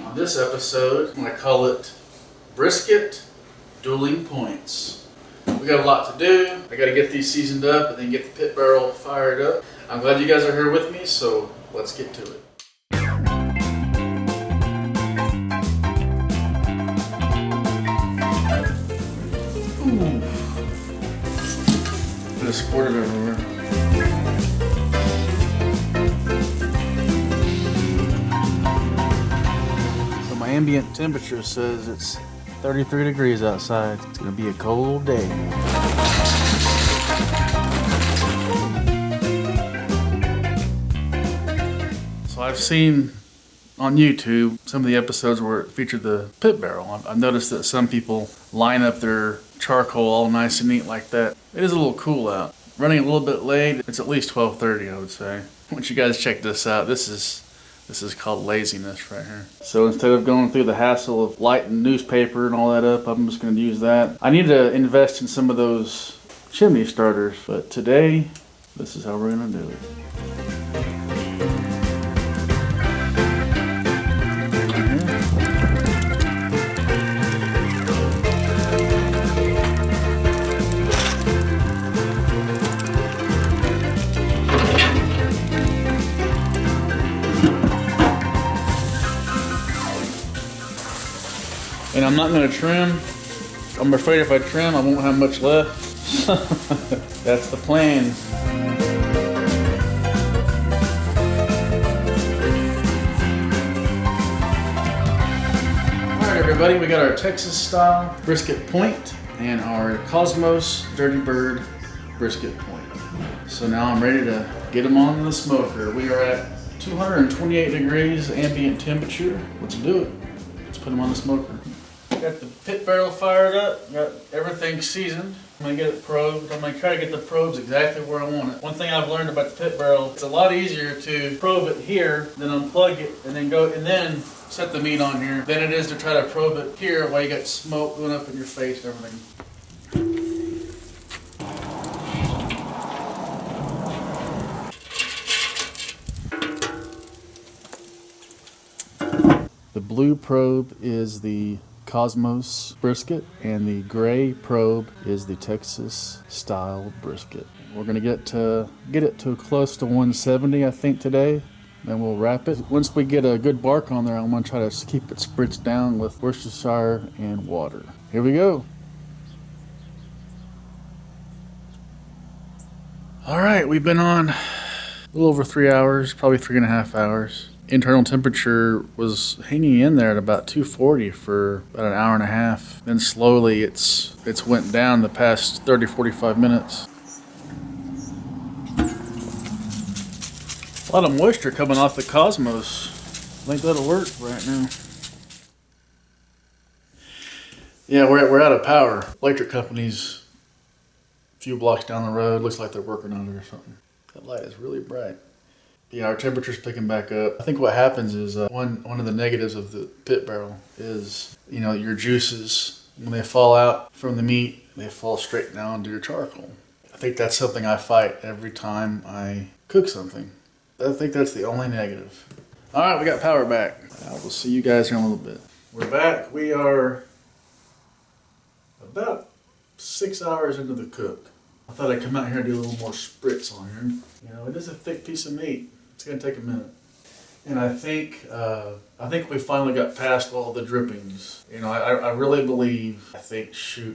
On this episode, I'm going to call it Brisket Dueling Points. We got a lot to do. I got to get these seasoned up and then get the pit barrel fired up. I'm glad you guys are here with me, so let's get to it. Ooh. Just squirted everywhere. So my ambient temperature says it's 33 degrees outside. It's gonna be a cold day. So I've seen on YouTube some of the episodes where it featured the pit barrel. I've noticed that some people line up their charcoal all nice and neat like that. It is a little cool out. Running a little bit late. It's at least 12:30, I would say. Once you guys check this out, this is called laziness right here. So instead of going through the hassle of lighting newspaper and all that up, I'm just going to use that. I need to invest in some of those chimney starters, but today, this is how we're going to do it. And I'm not going to trim. I'm afraid if I trim, I won't have much left. That's the plan. All right, everybody, we got our Texas style brisket point and our Kosmos Dirty Bird brisket point. So now I'm ready to get them on the smoker. We are at 228 degrees ambient temperature. Let's do it. Let's put them on the smoker. Got the pit barrel fired up, got everything seasoned. I'm gonna get it probed. I'm gonna try to get the probes exactly where I want it. One thing I've learned about the pit barrel, it's a lot easier to probe it here, then unplug it, and then set the meat on here, than it is to try to probe it here while you got smoke going up in your face and everything. The blue probe is the Kosmos brisket, and the gray probe is the Texas style brisket. We're gonna get it to close to 170, I think, today. Then we'll wrap it. Once we get a good bark on there, I'm gonna try to keep it spritzed down with Worcestershire and water. Here we go. All right, we've been on a little over 3 hours, probably 3.5 hours. Internal temperature was hanging in there at about 240 for about an hour and a half. Then slowly it's went down the past 30-45 minutes. A lot of moisture coming off the Kosmos. I think that'll work right now. Yeah, we're out of power. Electric company's a few blocks down the road. Looks like they're working on it or something. That light is really bright. Yeah, our temperature's picking back up. I think what happens is one of the negatives of the pit barrel is, your juices, when they fall out from the meat, they fall straight down to your charcoal. I think that's something I fight every time I cook something. I think that's the only negative. All right, we got power back. I will see you guys here in a little bit. We're back. We are about 6 hours into the cook. I thought I'd come out here and do a little more spritz on here. It is a thick piece of meat. It's gonna take a minute. And I think we finally got past all the drippings. I really believe,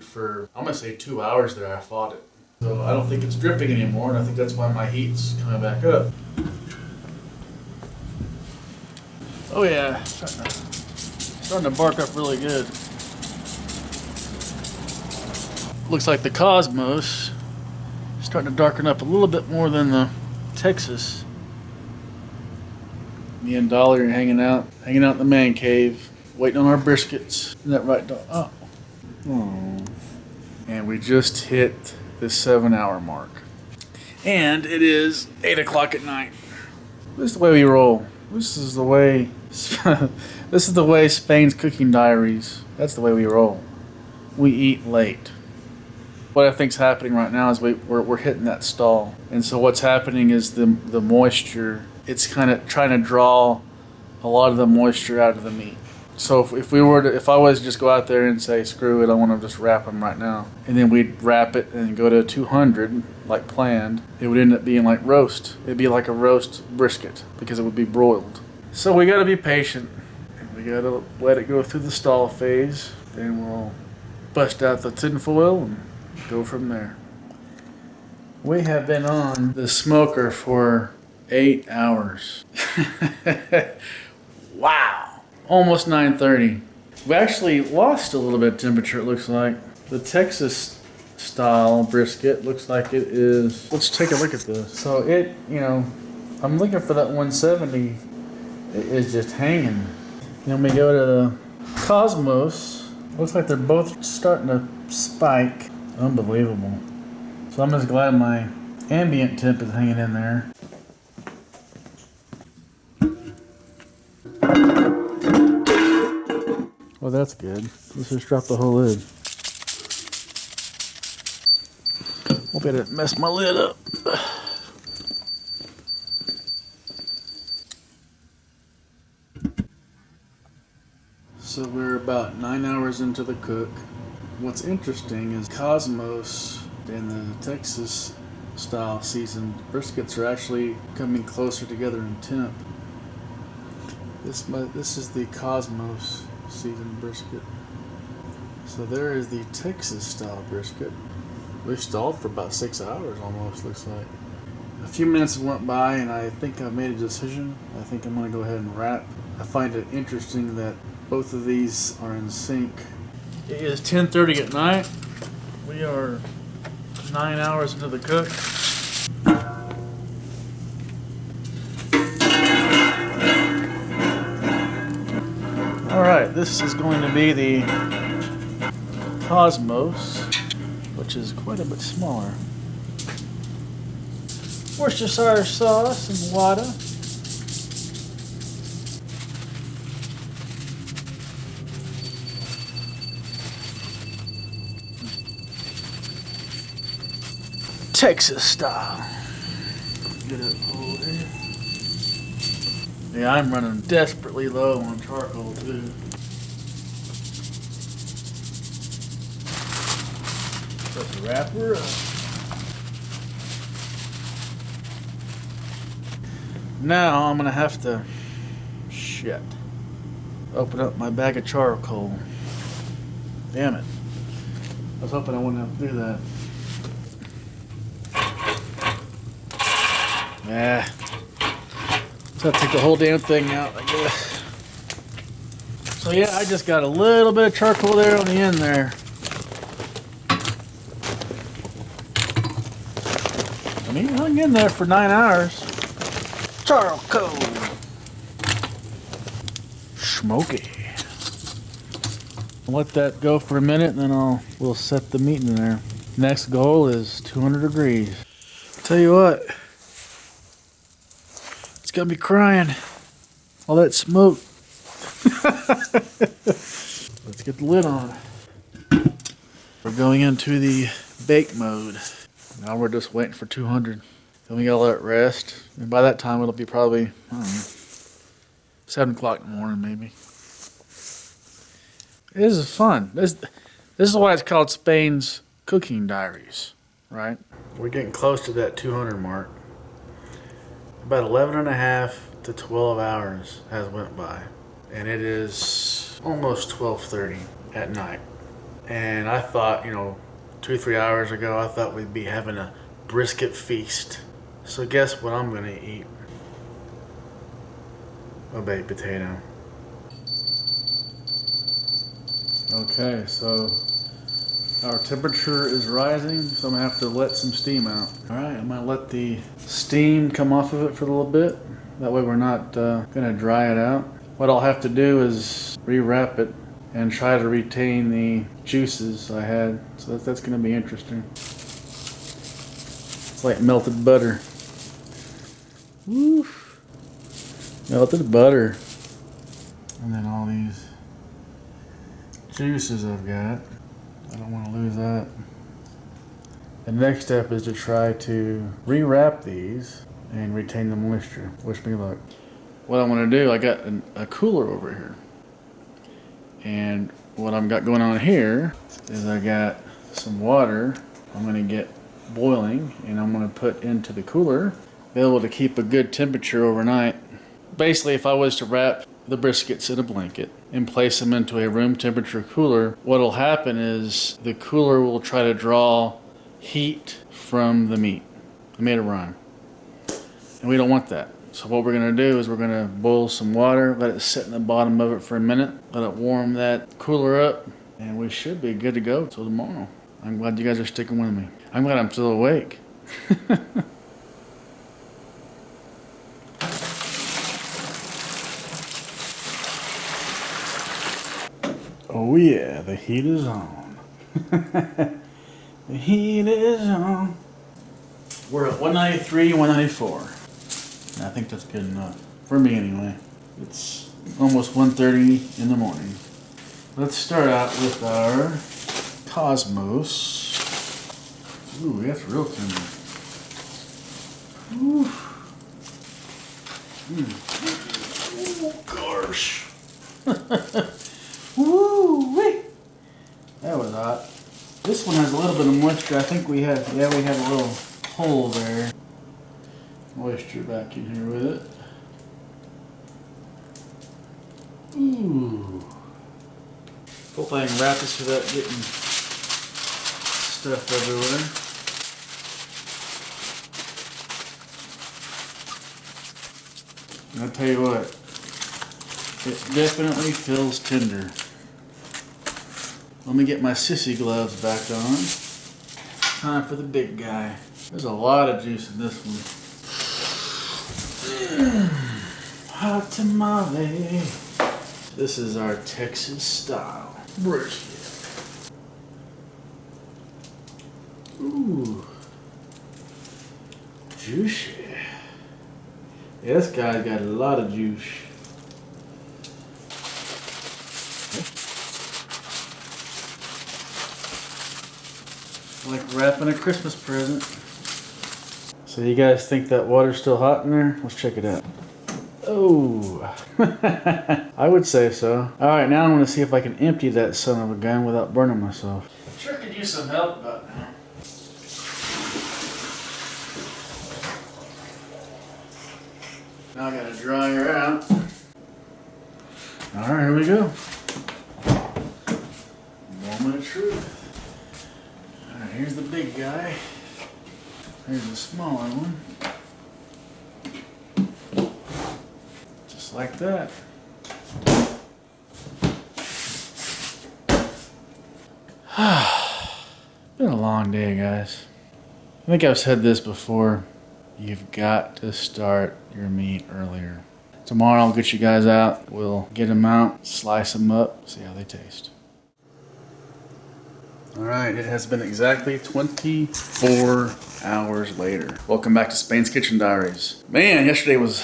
for, I'm gonna say 2 hours there I fought it. So I don't think it's dripping anymore, and I think that's why my heat's coming back up. Oh yeah, starting to bark up really good. Looks like the Kosmos starting to darken up a little bit more than the Texas. Me and Dolly are hanging out in the man cave, waiting on our briskets. Isn't that right, Dolly? Oh. Aww. And we just hit the 7-hour mark. And it is 8 o'clock at night. This is the way we roll. This is the way Spain's cooking diaries. That's the way we roll. We eat late. What I think's happening right now is we're hitting that stall. And so what's happening is the moisture, it's kind of trying to draw a lot of the moisture out of the meat. So if I was to just go out there and say, screw it, I want to just wrap them right now, and then we'd wrap it and go to 200 like planned, it would end up being like roast. It'd be like a roast brisket because it would be broiled. So we got to be patient. We got to let it go through the stall phase, then we'll bust out the tin foil and go from there. We have been on the smoker for 8 hours. Wow. Almost 9:30. We actually lost a little bit of temperature, it looks like. The Texas style brisket looks like it is. Let's take a look at this. So it, I'm looking for that 170. It is just hanging. Then we go to the Kosmos. Looks like they're both starting to spike. Unbelievable. So I'm just glad my ambient temp is hanging in there. Well, that's good. Let's just drop the whole lid. Hope I didn't mess my lid up. So we're about 9 hours into the cook. What's interesting is Kosmos and the Texas style seasoned briskets are actually coming closer together in temp. This is the Kosmos seasoned brisket. So there is the Texas style brisket. We stalled for about 6 hours almost, looks like. A few minutes went by and I think I've made a decision. I think I'm going to go ahead and wrap. I find it interesting that both of these are in sync. It is 10:30 at night. We are 9 hours into the cook. Alright, this is going to be the Kosmos, which is quite a bit smaller. Worcestershire sauce and water. Texas style. Get it over here. Yeah, I'm running desperately low on charcoal too. Let's wrap her up. Now I'm gonna have to open up my bag of charcoal. Damn it. I was hoping I wouldn't have to do that. Yeah. So I take the whole damn thing out, I guess. So yeah, I just got a little bit of charcoal there on the end there. I mean, it hung in there for 9 hours. Charcoal. Smoky. I'll let that go for a minute and then we'll set the meat in there. Next goal is 200 degrees. Tell you what, it's gonna be crying. All that smoke. Let's get the lid on. We're going into the bake mode. Now we're just waiting for 200. Then we gotta let it rest. And by that time it'll be probably, I don't know, 7 o'clock in the morning maybe. This is fun. This is why it's called Spain's Cooking Diaries, right? We're getting close to that 200 mark. About 11 and a half to 12 hours has went by. And it is almost 12:30 at night. And I thought, 2-3 hours ago, I thought we'd be having a brisket feast. So guess what I'm gonna eat? A baked potato. Okay, so our temperature is rising, so I'm gonna have to let some steam out. All right, I'm gonna let the steam come off of it for a little bit. That way we're not gonna dry it out. What I'll have to do is rewrap it and try to retain the juices I had. So that's gonna be interesting. It's like melted butter. Woo! Melted butter. And then all these juices I've got. I don't want to lose that. The next step is to try to rewrap these and retain the moisture. Wish me luck. What I want to do, I got a cooler over here. And what I've got going on here is I got some water I'm gonna get boiling and I'm gonna put into the cooler, be able to keep a good temperature overnight. Basically, if I was to wrap the briskets in a blanket and place them into a room temperature cooler, what'll happen is the cooler will try to draw heat from the meat. I made a rhyme. And we don't want that. So what we're gonna do is we're gonna boil some water, let it sit in the bottom of it for a minute, let it warm that cooler up, and we should be good to go till tomorrow. I'm glad you guys are sticking with me. I'm glad I'm still awake. Oh yeah, the heat is on. The heat is on. We're at 193, 194. And I think that's good enough. For me anyway. It's almost 1:30 in the morning. Let's start out with our Kosmos. Ooh, that's real tender. Ooh. Oh gosh. Woo-wee. That was hot. This one has a little bit of moisture. I think we have a little hole there. Moisture back in here with it. Ooh. Hopefully I can wrap this without getting stuff everywhere. And I'll tell you what, it definitely feels tender. Let me get my sissy gloves back on. Time for the big guy. There's a lot of juice in this one. Hot tamale. This is our Texas style brisket. Ooh. Juicy. Yeah, this guy's got a lot of juice. Like wrapping a Christmas present. So you guys think that water's still hot in there? Let's check it out. Oh, I would say so. All right, now I'm gonna see if I can empty that son of a gun without burning myself. Sure could use some help about now. Now I gotta dry her out. All right, here we go. Moment of truth. All right, here's the big guy. Here's the smaller one. Just like that. Been a long day, guys. I think I've said this before. You've got to start your meat earlier. Tomorrow I'll get you guys out. We'll get them out, slice them up, see how they taste. All right, it has been exactly 24 hours later. Welcome back to Spain's Kitchen Diaries. Man, yesterday was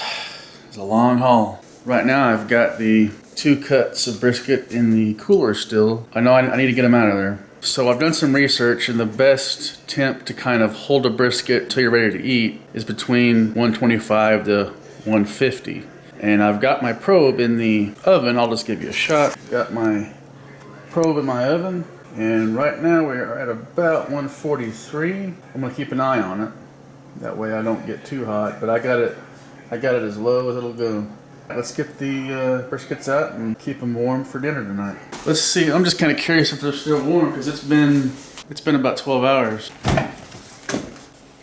a long haul. Right now I've got the 2 cuts of brisket in the cooler still. I know I need to get them out of there. So I've done some research, and the best temp to kind of hold a brisket till you're ready to eat is between 125 to 150. And I've got my probe in the oven. I'll just give you a shot. Got my probe in my oven, and right now we're at about 143. I'm gonna keep an eye on it. That way I don't get too hot, but I got it as low as it'll go. Let's get the briskets out and keep them warm for dinner tonight. Let's see, I'm just kind of curious if they're still warm because it's been about 12 hours.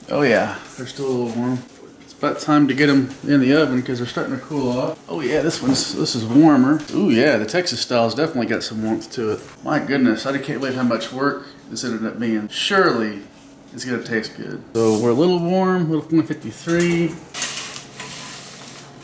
Oh yeah, they're still a little warm. It's about time to get them in the oven because they're starting to cool off. Oh yeah, this is warmer. Ooh yeah, the Texas style's definitely got some warmth to it. My goodness, I can't believe how much work this ended up being. Surely it's gonna taste good. So we're a little warm, a little 153.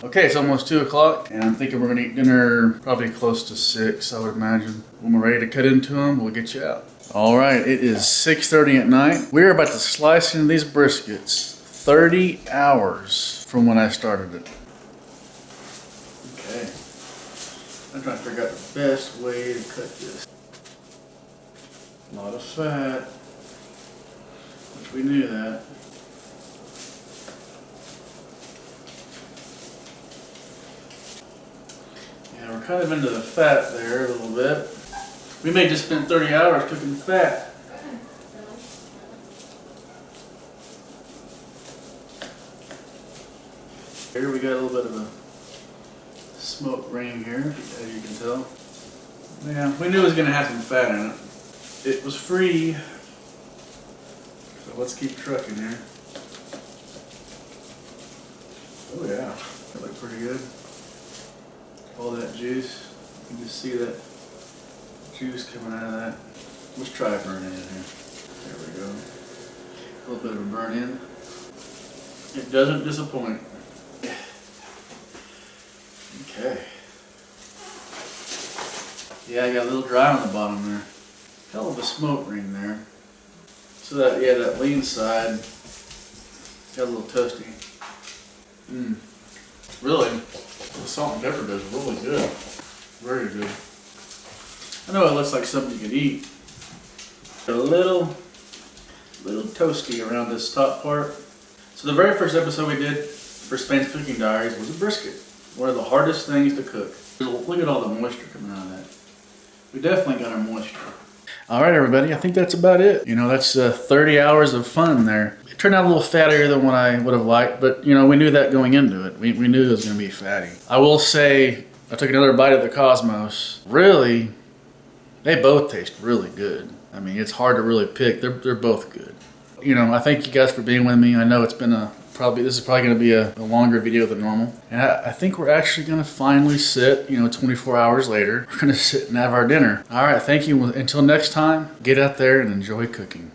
Okay, it's almost 2 o'clock, and I'm thinking we're gonna eat dinner probably close to 6, I would imagine. When we're ready to cut into them, we'll get you out. All right, it is 6:30 at night. We're about to slice into these briskets 30 hours from when I started it. Okay, I'm trying to figure out the best way to cut this. A lot of fat, which we knew that. Yeah, we're kind of into the fat there a little bit. We may just spend 30 hours cooking fat. Here we got a little bit of a smoke ring here, as you can tell. Yeah, we knew it was going to have some fat in it. It was free, so let's keep trucking here. Oh yeah, that looked pretty good. All that juice, you can just see that juice coming out of that. Let's try a burn in here. There we go. A little bit of a burn in. It doesn't disappoint. Okay. Yeah, I got a little dry on the bottom there. Hell of a smoke ring there. So that, yeah, that lean side got a little toasty. Really, the salt and pepper does really good. Very good. I know it looks like something you can eat. A little toasty around this top part. So the very first episode we did for Spain's Cooking Diaries was a brisket. One of the hardest things to cook. Look at all the moisture coming out of that. We definitely got our moisture. All right, everybody, I think that's about it. You know, that's 30 hours of fun there. It turned out a little fattier than what I would have liked, but you know, we knew that going into it. We knew it was gonna be fatty. I will say, I took another bite of the Kosmos. Really, they both taste really good. I mean, it's hard to really pick. They're both good. You know, I thank you guys for being with me. I know it's been this is probably going to be a longer video than normal. And I think we're actually going to finally sit, 24 hours later, we're going to sit and have our dinner. All right, thank you. Until next time, get out there and enjoy cooking.